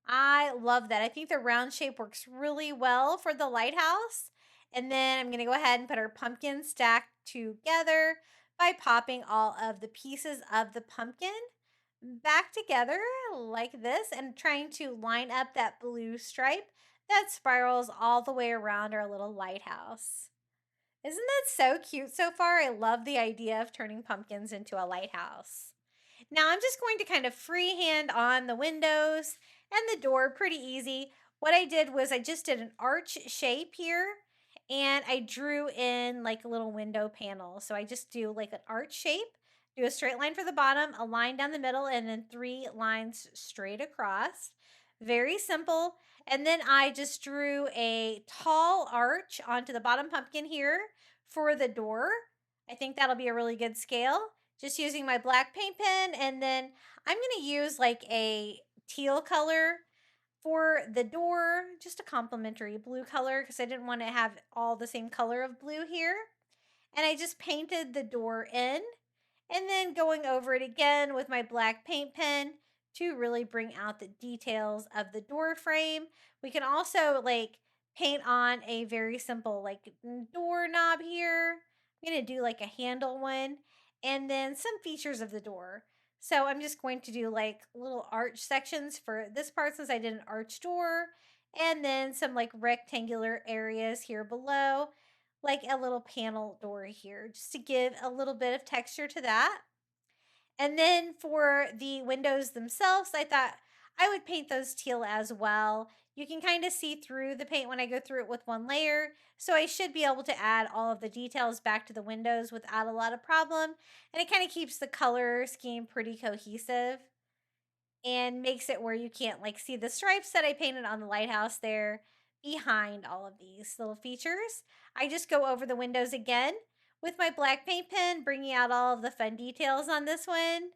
Speaker 2: I love that. I think the round shape works really well for the lighthouse. And then I'm going to go ahead and put our pumpkin stacked together by popping all of the pieces of the pumpkin back together like this and trying to line up that blue stripe that spirals all the way around our little lighthouse. Isn't that so cute so far? I love the idea of turning pumpkins into a lighthouse. Now I'm just going to kind of freehand on the windows and the door, pretty easy. What I did was I just did an arch shape here and I drew in like a little window panel. So I just do like an arch shape, do a straight line for the bottom, a line down the middle, and then 3 lines straight across. Very simple. And then I just drew a tall arch onto the bottom pumpkin here for the door. I think that'll be a really good scale. Just using my black paint pen, and then I'm going to use like a teal color for the door, just a complementary blue color because I didn't want to have all the same color of blue here. And I just painted the door in and then going over it again with my black paint pen to really bring out the details of the door frame. We can also like paint on a very simple like doorknob here. I'm going to do like a handle one and then some features of the door. So I'm just going to do like little arch sections for this part since I did an arch door, and then some like rectangular areas here below, like a little panel door here, just to give a little bit of texture to that. And then for the windows themselves, I thought I would paint those teal as well. You can kind of see through the paint when I go through it with one layer. So I should be able to add all of the details back to the windows without a lot of problem. And it kind of keeps the color scheme pretty cohesive and makes it where you can't like see the stripes that I painted on the lighthouse there behind all of these little features. I just go over the windows again with my black paint pen, bringing out all of the fun details on this one.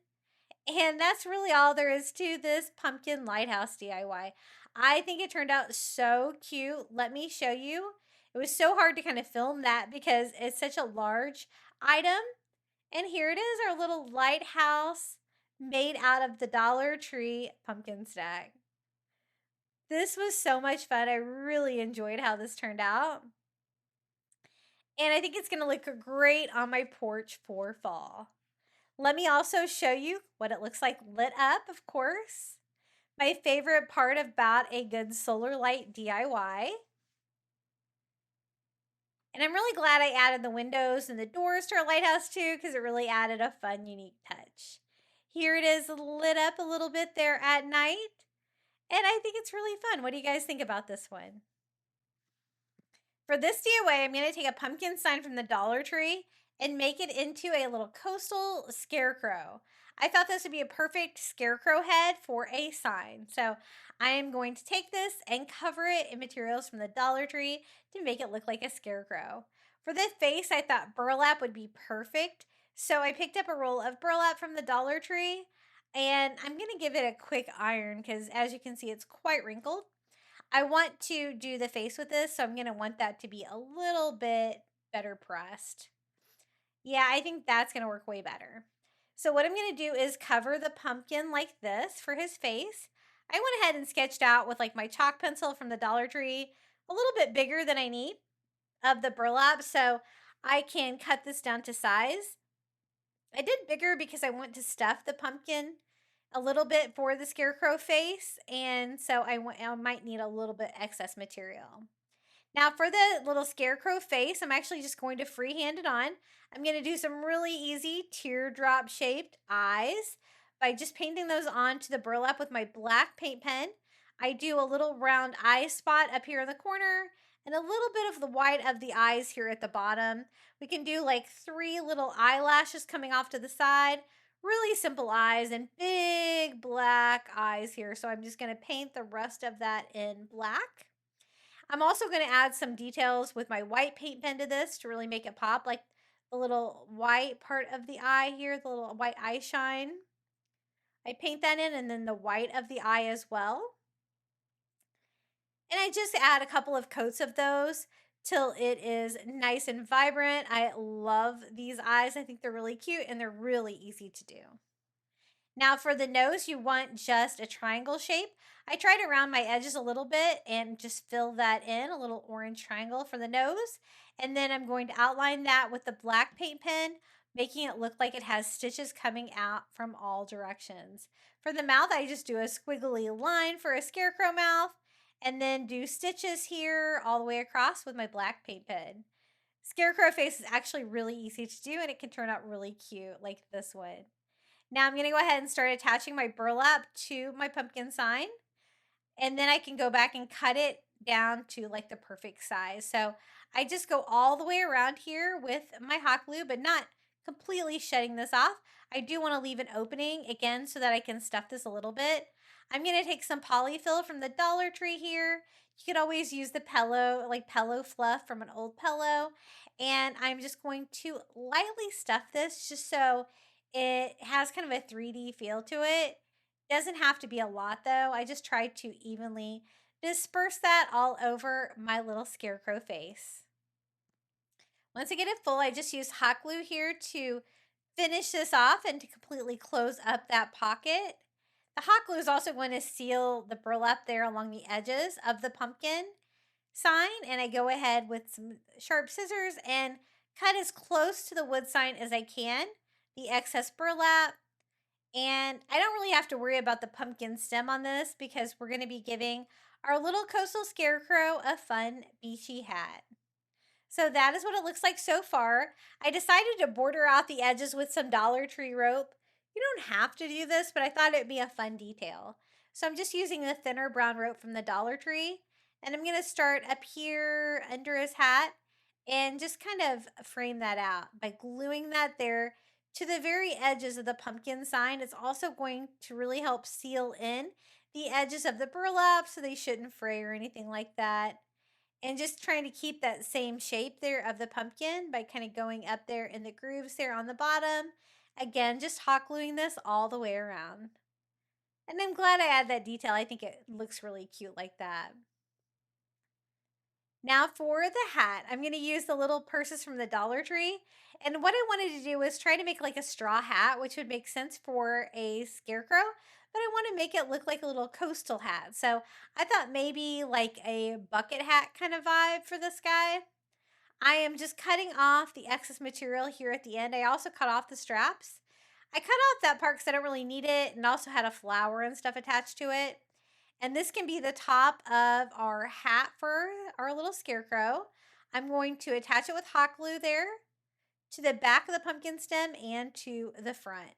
Speaker 2: And that's really all there is to this pumpkin lighthouse DIY. I think it turned out so cute. Let me show you. It was so hard to kind of film that because it's such a large item. And here it is, our little lighthouse made out of the Dollar Tree pumpkin stack. This was so much fun. I really enjoyed how this turned out. And I think it's going to look great on my porch for fall. Let me also show you what it looks like lit up, of course. My favorite part about a good solar light DIY. And I'm really glad I added the windows and the doors to our lighthouse too, because it really added a fun, unique touch. Here it is lit up a little bit there at night. And I think it's really fun. What do you guys think about this one? For this DIY, I'm going to take a pumpkin sign from the Dollar Tree and make it into a little coastal scarecrow. I thought this would be a perfect scarecrow head for a sign. So I am going to take this and cover it in materials from the Dollar Tree to make it look like a scarecrow. For this face, I thought burlap would be perfect. So I picked up a roll of burlap from the Dollar Tree and I'm going to give it a quick iron because as you can see, it's quite wrinkled. I want to do the face with this, so I'm going to want that to be a little bit better pressed. Yeah, I think that's going to work way better. So what I'm going to do is cover the pumpkin like this for his face. I went ahead and sketched out with like my chalk pencil from the Dollar Tree, a little bit bigger than I need of the burlap, so I can cut this down to size. I did bigger because I want to stuff the pumpkin a little bit for the scarecrow face, and so I might need a little bit excess material. Now for the little scarecrow face, I'm actually just going to freehand it on. I'm going to do some really easy teardrop shaped eyes by just painting those onto the burlap with my black paint pen. I do a little round eye spot up here in the corner and a little bit of the white of the eyes here at the bottom. We can do like 3 little eyelashes coming off to the side. Really simple eyes and big black eyes here. So I'm just going to paint the rest of that in black. I'm also going to add some details with my white paint pen to this to really make it pop, like the little white part of the eye here, the little white eye shine. I paint that in and then the white of the eye as well. And I just add a couple of coats of those till it is nice and vibrant. I love these eyes. I think they're really cute and they're really easy to do. Now for the nose, you want just a triangle shape. I tried to round my edges a little bit and just fill that in, a little orange triangle for the nose. And then I'm going to outline that with the black paint pen making it look like it has stitches coming out from all directions. For the mouth, I just do a squiggly line for a scarecrow mouth and then do stitches here all the way across with my black paint pen. Scarecrow face is actually really easy to do and it can turn out really cute like this one. Now I'm going to go ahead and start attaching my burlap to my pumpkin sign. And then I can go back and cut it down to like the perfect size. So I just go all the way around here with my hot glue, but not completely shutting this off. I do want to leave an opening again so that I can stuff this a little bit. I'm going to take some polyfill from the Dollar Tree here. You could always use the pillow, like pillow fluff from an old pillow. And I'm just going to lightly stuff this just so it has kind of a 3D feel to it. Doesn't have to be a lot though. I just tried to evenly disperse that all over my little scarecrow face. Once I get it full, I just use hot glue here to finish this off and to completely close up that pocket. The hot glue is also going to seal the burlap there along the edges of the pumpkin sign. And I go ahead with some sharp scissors and cut as close to the wood sign as I can, the excess burlap. And I don't really have to worry about the pumpkin stem on this because we're going to be giving our little coastal scarecrow a fun beachy hat. So that is what it looks like so far. I decided to border out the edges with some Dollar Tree rope. You don't have to do this, but I thought it'd be a fun detail. So I'm just using the thinner brown rope from the Dollar Tree. And I'm going to start up here under his hat and just kind of frame that out by gluing that there to the very edges of the pumpkin sign. It's also going to really help seal in the edges of the burlap so they shouldn't fray or anything like that. And just trying to keep that same shape there of the pumpkin by kind of going up there in the grooves there on the bottom. Again, just hot gluing this all the way around. And I'm glad I added that detail. I think it looks really cute like that. Now for the hat, I'm going to use the little purses from the Dollar Tree. And what I wanted to do was try to make like a straw hat, which would make sense for a scarecrow, but I want to make it look like a little coastal hat. So I thought maybe like a bucket hat kind of vibe for this guy. I am just cutting off the excess material here at the end. I also cut off the straps. I cut off that part because I don't really need it and also had a flower and stuff attached to it. And this can be the top of our hat for our little scarecrow. I'm going to attach it with hot glue there to the back of the pumpkin stem and to the front.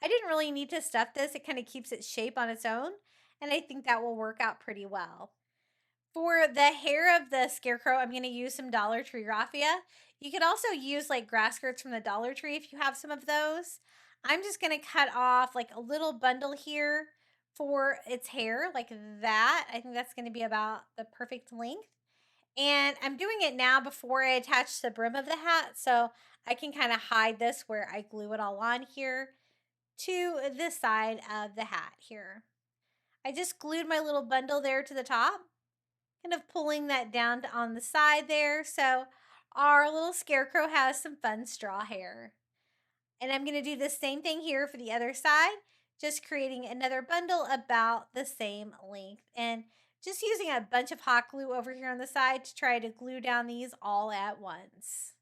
Speaker 2: I didn't really need to stuff this. It kind of keeps its shape on its own. And I think that will work out pretty well. For the hair of the scarecrow, I'm going to use some Dollar Tree raffia. You could also use like grass skirts from the Dollar Tree if you have some of those. I'm just going to cut off like a little bundle here for its hair like that. I think that's going to be about the perfect length. And I'm doing it now before I attach the brim of the hat, so I can kind of hide this where I glue it all on here to the side of the hat here. I just glued my little bundle there to the top, kind of pulling that down on the side there. So our little scarecrow has some fun straw hair. And I'm going to do the same thing here for the other side, just creating another bundle about the same length. And just using a bunch of hot glue over here on the side to try to glue down these all at once.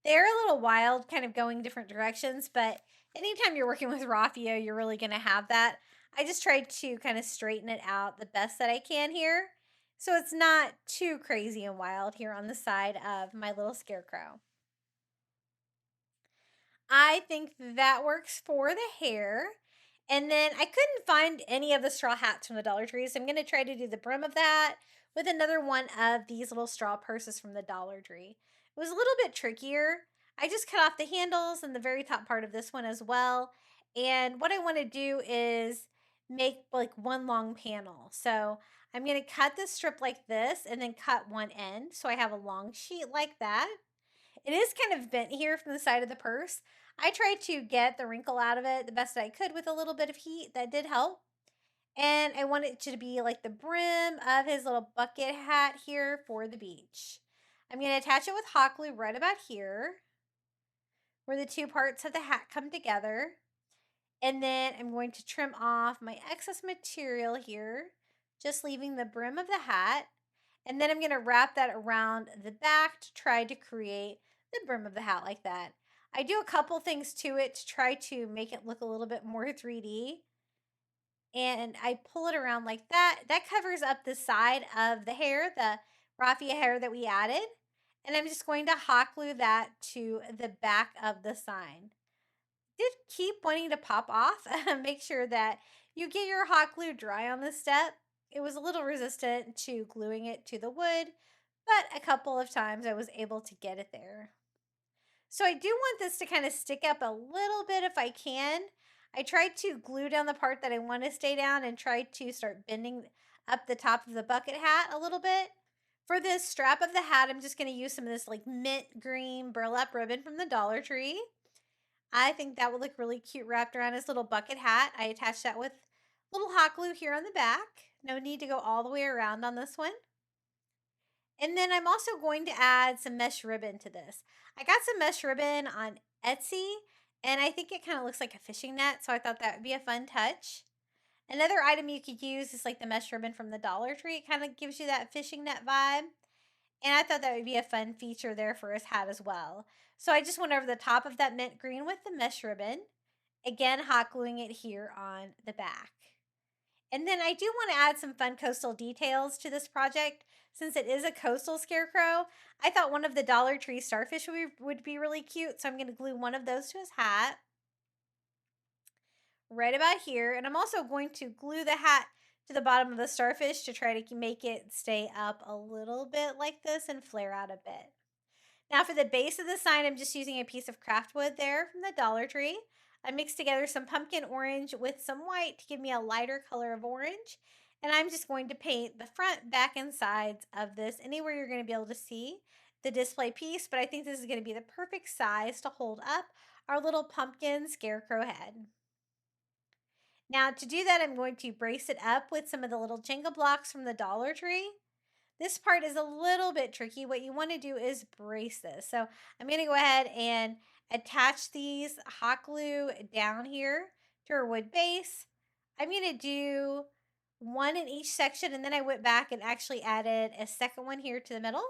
Speaker 2: They're a little wild, kind of going different directions, but anytime you're working with raffia, you're really going to have that. I just tried to kind of straighten it out the best that I can here, so it's not too crazy and wild here on the side of my little scarecrow. I think that works for the hair. And then I couldn't find any of the straw hats from the Dollar Tree, so I'm going to try to do the brim of that with another one of these little straw purses from the Dollar Tree. It was a little bit trickier. I just cut off the handles and the very top part of this one as well. And what I want to do is make like one long panel. So I'm going to cut this strip like this and then cut one end. So I have a long sheet like that. It is kind of bent here from the side of the purse. I tried to get the wrinkle out of it the best I could with a little bit of heat. That did help. And I want it to be like the brim of his little bucket hat here for the beach. I'm going to attach it with hot glue right about here, where the two parts of the hat come together. And then I'm going to trim off my excess material here, just leaving the brim of the hat. And then I'm going to wrap that around the back to try to create the brim of the hat like that. I do a couple things to it to try to make it look a little bit more 3D. And I pull it around like that. That covers up the side of the hair, the raffia hair that we added. And I'm just going to hot glue that to the back of the sign. Did keep wanting to pop off. Make sure that you get your hot glue dry on this step. It was a little resistant to gluing it to the wood, but a couple of times I was able to get it there. So I do want this to kind of stick up a little bit if I can. I tried to glue down the part that I want to stay down and tried to start bending up the top of the bucket hat a little bit. For this strap of the hat, I'm just going to use some of this like mint green burlap ribbon from the Dollar Tree. I think that would look really cute wrapped around his little bucket hat. I attached that with little hot glue here on the back. No need to go all the way around on this one. And then I'm also going to add some mesh ribbon to this. I got some mesh ribbon on Etsy, and I think it kind of looks like a fishing net, so I thought that would be a fun touch. Another item you could use is like the mesh ribbon from the Dollar Tree. It kind of gives you that fishing net vibe. And I thought that would be a fun feature there for his hat as well. So I just went over the top of that mint green with the mesh ribbon. Again, hot gluing it here on the back. And then I do want to add some fun coastal details to this project. Since it is a coastal scarecrow, I thought one of the Dollar Tree starfish would be really cute. So I'm going to glue one of those to his hat right about here. And I'm also going to glue the hat to the bottom of the starfish to try to make it stay up a little bit like this and flare out a bit. Now for the base of the sign, I'm just using a piece of craft wood there from the Dollar Tree. I mixed together some pumpkin orange with some white to give me a lighter color of orange. And I'm just going to paint the front, back, and sides of this anywhere you're going to be able to see the display piece. But I think this is going to be the perfect size to hold up our little pumpkin scarecrow head. Now to do that, I'm going to brace it up with some of the little Jenga blocks from the Dollar Tree. This part is a little bit tricky. What you want to do is brace this. So I'm going to go ahead and attach these hot glue down here to our wood base. I'm going to do one in each section, and then I went back and actually added a second one here to the middle.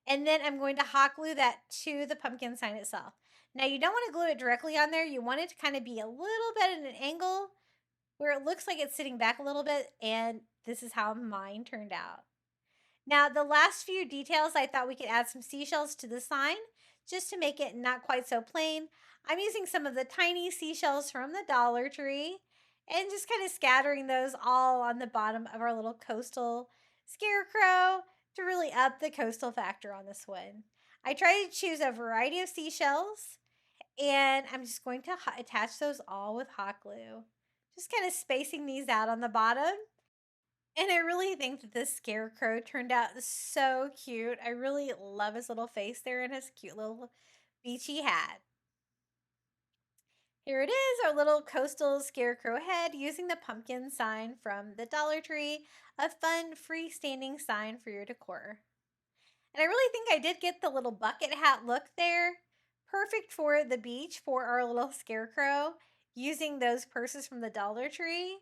Speaker 2: And then I'm going to hot glue that to the pumpkin sign itself. Now you don't want to glue it directly on there. You want it to kind of be a little bit at an angle where it looks like it's sitting back a little bit, and this is how mine turned out. Now, the last few details, I thought we could add some seashells to the sign just to make it not quite so plain. I'm using some of the tiny seashells from the Dollar Tree and just kind of scattering those all on the bottom of our little coastal scarecrow to really up the coastal factor on this one. I tried to choose a variety of seashells, and I'm just going to attach those all with hot glue. Just kind of spacing these out on the bottom. And I really think that this scarecrow turned out so cute. I really love his little face there and his cute little beachy hat. Here it is, our little coastal scarecrow head using the pumpkin sign from the Dollar Tree, a fun freestanding sign for your decor. And I really think I did get the little bucket hat look there. Perfect for the beach for our little scarecrow using those purses from the Dollar Tree.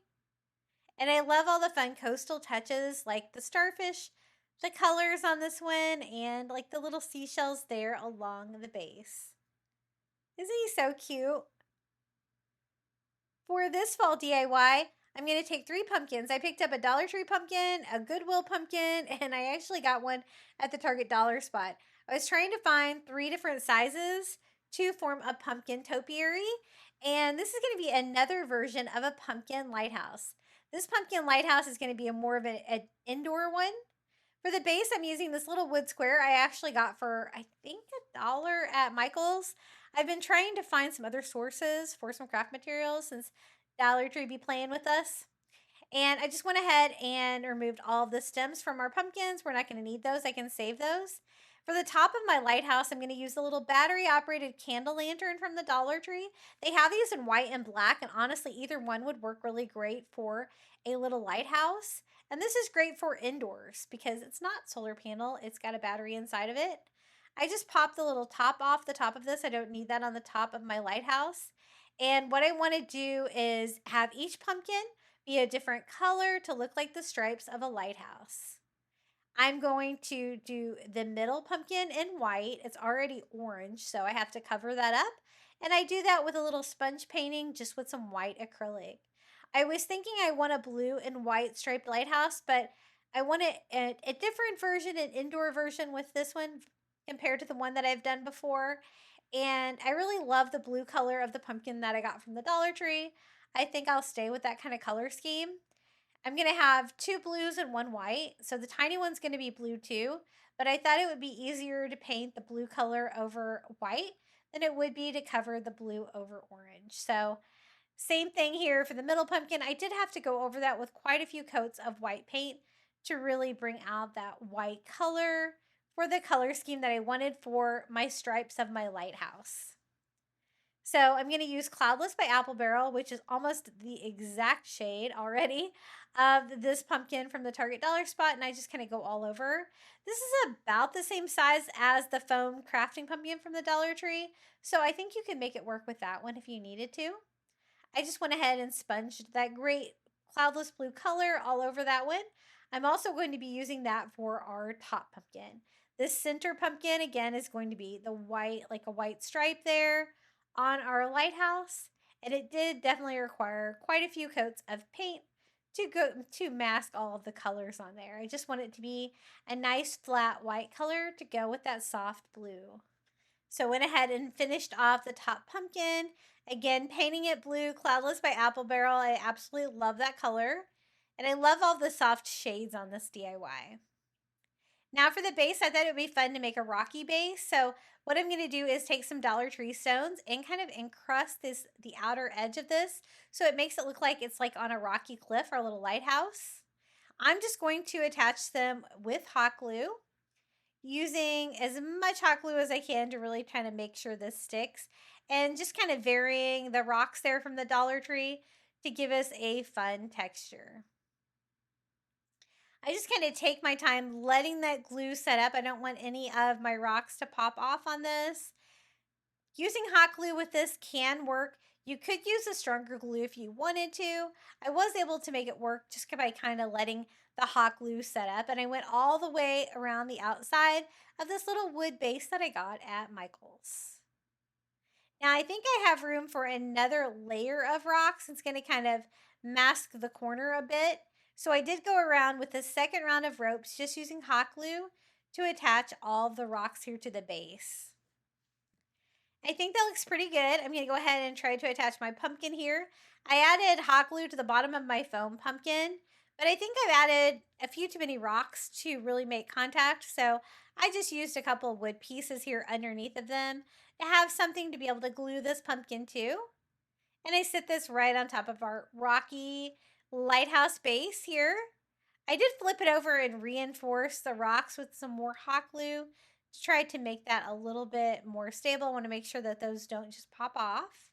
Speaker 2: And I love all the fun coastal touches like the starfish, the colors on this one, and like the little seashells there along the base. Isn't he so cute? For this fall DIY, I'm going to take 3 pumpkins. I picked up a Dollar Tree pumpkin, a Goodwill pumpkin, and I actually got one at the Target Dollar Spot. I was trying to find 3 different sizes to form a pumpkin topiary, and this is going to be another version of a pumpkin lighthouse. This pumpkin lighthouse is going to be more of an indoor one. For the base, I'm using this little wood square I actually got for, I think, $1 at Michael's. I've been trying to find some other sources for some craft materials since Dollar Tree be playing with us. And I just went ahead and removed all of the stems from our pumpkins. We're not going to need those. I can save those. For the top of my lighthouse, I'm going to use the little battery-operated candle lantern from the Dollar Tree. They have these in white and black, and honestly, either one would work really great for a little lighthouse. And this is great for indoors because it's not solar panel. It's got a battery inside of it. I just popped the little top off the top of this. I don't need that on the top of my lighthouse. And what I want to do is have each pumpkin be a different color to look like the stripes of a lighthouse. I'm going to do the middle pumpkin in white. It's already orange, so I have to cover that up. And I do that with a little sponge painting, just with some white acrylic. I was thinking I want a blue and white striped lighthouse, but I want a different version, an indoor version with this one compared to the one that I've done before. And I really love the blue color of the pumpkin that I got from the Dollar Tree. I think I'll stay with that kind of color scheme. I'm going to have 2 blues and 1 white. So the tiny one's going to be blue too, but I thought it would be easier to paint the blue color over white than it would be to cover the blue over orange. So same thing here for the middle pumpkin. I did have to go over that with quite a few coats of white paint to really bring out that white color for the color scheme that I wanted for my stripes of my lighthouse. So I'm going to use Cloudless by Apple Barrel, which is almost the exact shade already of this pumpkin from the Target Dollar Spot. And I just kind of go all over. This is about the same size as the foam crafting pumpkin from the Dollar Tree. So I think you can make it work with that one if you needed to. I just went ahead and sponged that great cloudless blue color all over that one. I'm also going to be using that for our top pumpkin. This center pumpkin, again, is going to be the white, like a white stripe there on our lighthouse. And it did definitely require quite a few coats of paint to mask all of the colors on there. I just want it to be a nice flat white color to go with that soft blue. So I went ahead and finished off the top pumpkin. Again, painting it blue, Cloudless by Apple Barrel. I absolutely love that color. And I love all the soft shades on this DIY. Now for the base, I thought it would be fun to make a rocky base. So what I'm going to do is take some Dollar Tree stones and kind of encrust the outer edge of this so it makes it look like it's like on a rocky cliff or a little lighthouse. I'm just going to attach them with hot glue, using as much hot glue as I can to really kind of make sure this sticks, and just kind of varying the rocks there from the Dollar Tree to give us a fun texture. I just kind of take my time letting that glue set up. I don't want any of my rocks to pop off on this. Using hot glue with this can work. You could use a stronger glue if you wanted to. I was able to make it work just by kind of letting the hot glue set up. And I went all the way around the outside of this little wood base that I got at Michael's. Now I think I have room for another layer of rocks. It's going to kind of mask the corner a bit. So I did go around with a second round of ropes just using hot glue to attach all the rocks here to the base. I think that looks pretty good. I'm going to go ahead and try to attach my pumpkin here. I added hot glue to the bottom of my foam pumpkin, but I think I've added a few too many rocks to really make contact. So I just used a couple of wood pieces here underneath of them to have something to be able to glue this pumpkin to. And I sit this right on top of our rocky lighthouse base here. I did flip it over and reinforce the rocks with some more hot glue to try to make that a little bit more stable. I want to make sure that those don't just pop off.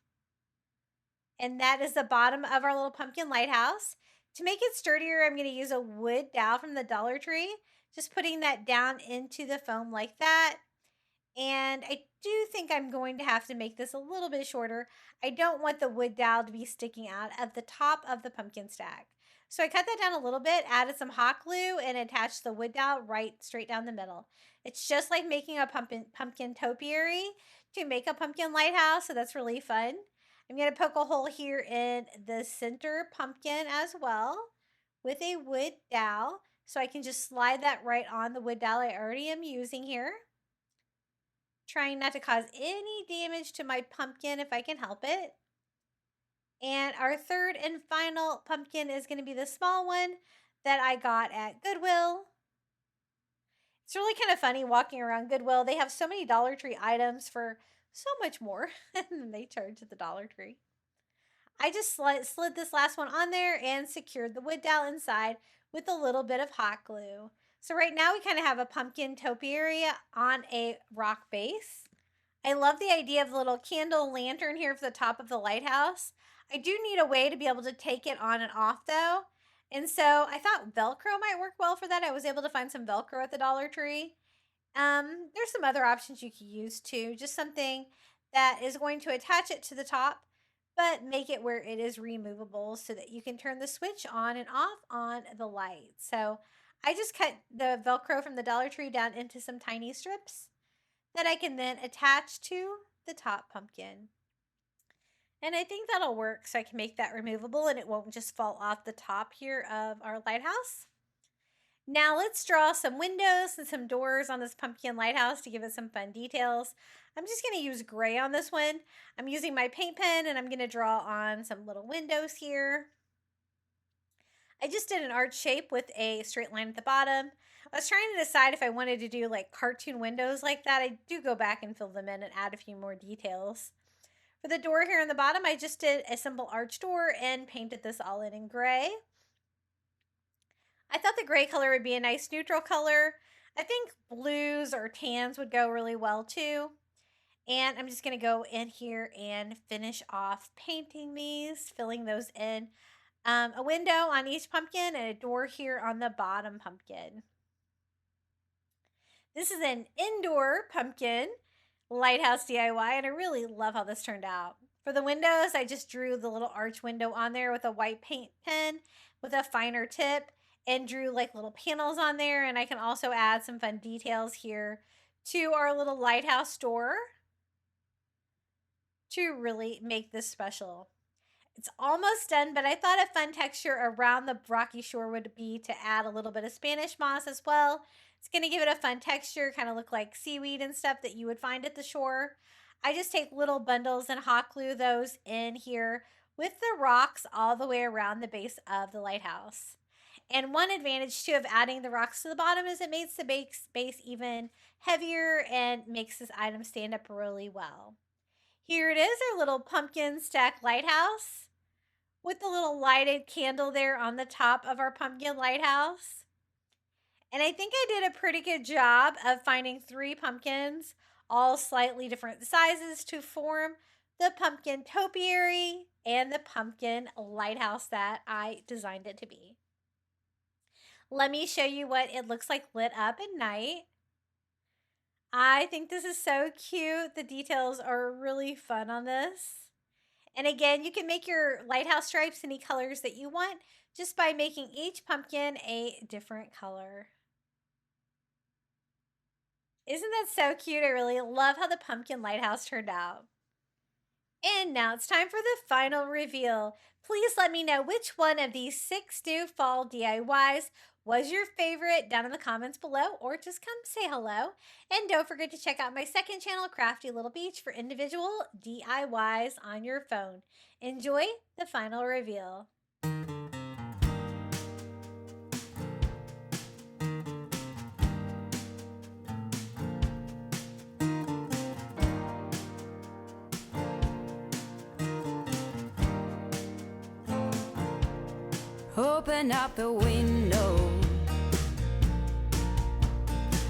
Speaker 2: And that is the bottom of our little pumpkin lighthouse. To make it sturdier, I'm going to use a wood dowel from the Dollar Tree. Just putting that down into the foam like that. And I do think I'm going to have to make this a little bit shorter. I don't want the wood dowel to be sticking out at the top of the pumpkin stack. So I cut that down a little bit, added some hot glue, and attached the wood dowel right straight down the middle. It's just like making a pumpkin topiary to make a pumpkin lighthouse, so that's really fun. I'm going to poke a hole here in the center pumpkin as well with a wood dowel, so I can just slide that right on the wood dowel I already am using here. Trying not to cause any damage to my pumpkin if I can help it. And our third and final pumpkin is going to be the small one that I got at Goodwill. It's really kind of funny walking around Goodwill. They have so many Dollar Tree items for so much more than they charge at the Dollar Tree. I just slid this last one on there and secured the wood dowel inside with a little bit of hot glue. So right now we kind of have a pumpkin topiary on a rock base. I love the idea of the little candle lantern here for the top of the lighthouse. I do need a way to be able to take it on and off though. And so I thought Velcro might work well for that. I was able to find some Velcro at the Dollar Tree. There's some other options you could use too. Just something that is going to attach it to the top, but make it where it is removable so that you can turn the switch on and off on the light. So I just cut the Velcro from the Dollar Tree down into some tiny strips that I can then attach to the top pumpkin. And I think that'll work, so I can make that removable and it won't just fall off the top here of our lighthouse. Now let's draw some windows and some doors on this pumpkin lighthouse to give it some fun details. I'm just going to use gray on this one. I'm using my paint pen and I'm going to draw on some little windows here. I just did an arch shape with a straight line at the bottom. I was trying to decide if I wanted to do like cartoon windows like that. I do go back and fill them in and add a few more details. For the door here in the bottom, I just did a simple arch door and painted this all in gray. I thought the gray color would be a nice neutral color. I think blues or tans would go really well too. And I'm just going to go in here and finish off painting these, filling those in. A window on each pumpkin and a door here on the bottom pumpkin. This is an indoor pumpkin lighthouse DIY, and I really love how this turned out. For the windows, I just drew the little arch window on there with a white paint pen with a finer tip and drew like little panels on there. And I can also add some fun details here to our little lighthouse door to really make this special. It's almost done, but I thought a fun texture around the rocky shore would be to add a little bit of Spanish moss as well. It's going to give it a fun texture, kind of look like seaweed and stuff that you would find at the shore. I just take little bundles and hot glue those in here with the rocks all the way around the base of the lighthouse. And one advantage too of adding the rocks to the bottom is it makes the base even heavier and makes this item stand up really well. Here it is, our little pumpkin stack lighthouse with the little lighted candle there on the top of our pumpkin lighthouse. And I think I did a pretty good job of finding 3 pumpkins, all slightly different sizes, to form the pumpkin topiary and the pumpkin lighthouse that I designed it to be. Let me show you what it looks like lit up at night. I think this is so cute. The details are really fun on this. And again, you can make your lighthouse stripes any colors that you want just by making each pumpkin a different color. Isn't that so cute? I really love how the pumpkin lighthouse turned out. And now it's time for the final reveal. Please let me know which one of these 6 new fall DIYs was your favorite down in the comments below, or just come say hello. And don't forget to check out my second channel, Crafty Little Beach, for individual DIYs on your phone. Enjoy the final reveal.
Speaker 1: Open up the window.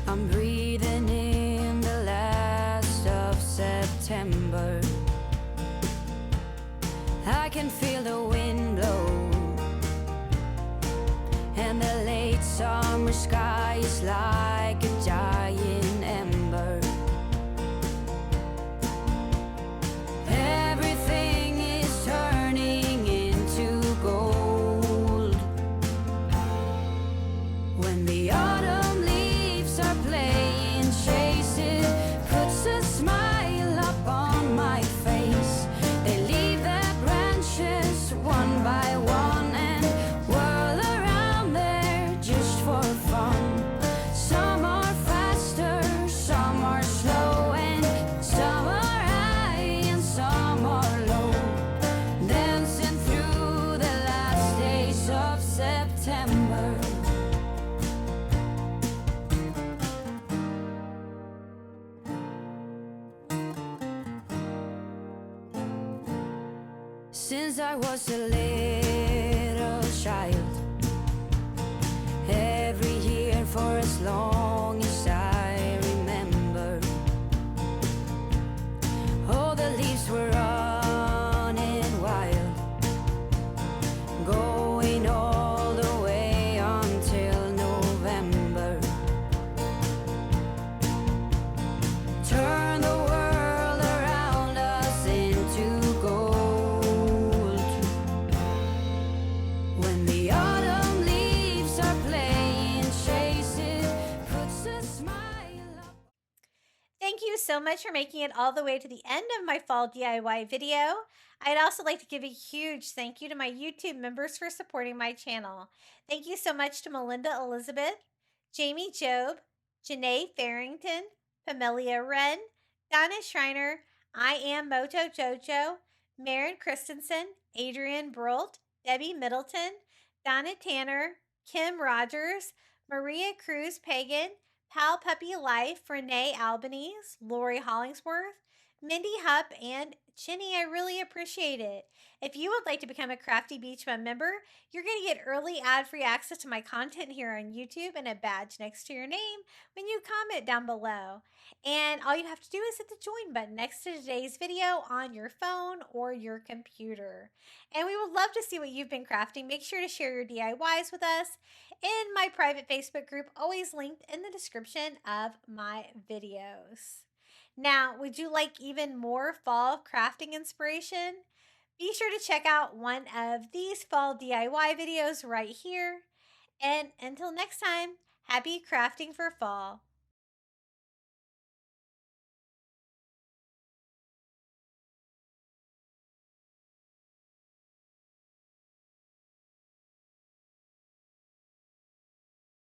Speaker 1: I'm breathing in the last of September. I can feel the wind blow, and the late summer sky is like a giant ember. Everything is turning into gold when the autumn leaves are playing chase. It puts a smile up on my face. They leave their branches one by one and whirl around there just for fun. Some are faster, some are slow, and some are high and some are low, dancing through the last days of September. Since I was a little child, every year for as long as I remember, all the leaves were running wild, going all the way until November. Turn the world around us into gold when the autumn leaves are playing
Speaker 2: so much for making it all the way to the end of my fall DIY video. I'd also like to give a huge thank you to my YouTube members for supporting my channel. Thank you so much to Melinda Elizabeth, Jamie Job, Janae Farrington, Pamelia Wren, Donna Schreiner, I Am Moto Jojo, Maren Christensen, Adrian Brolt, Debbie Middleton, Donna Tanner, Kim Rogers, Maria Cruz Pagan, Pal Puppy Life, Renee Albanese, Lori Hollingsworth, Mindy Hupp, and Chinny. I really appreciate it. If you would like to become a Crafty Beach Bum member, you're going to get early ad-free access to my content here on YouTube and a badge next to your name when you comment down below. And all you have to do is hit the join button next to today's video on your phone or your computer. And we would love to see what you've been crafting. Make sure to share your DIYs with us in my private Facebook group, always linked in the description of my videos. Now, would you like even more fall crafting inspiration? Be sure to check out one of these fall DIY videos right here. And until next time, happy crafting for fall.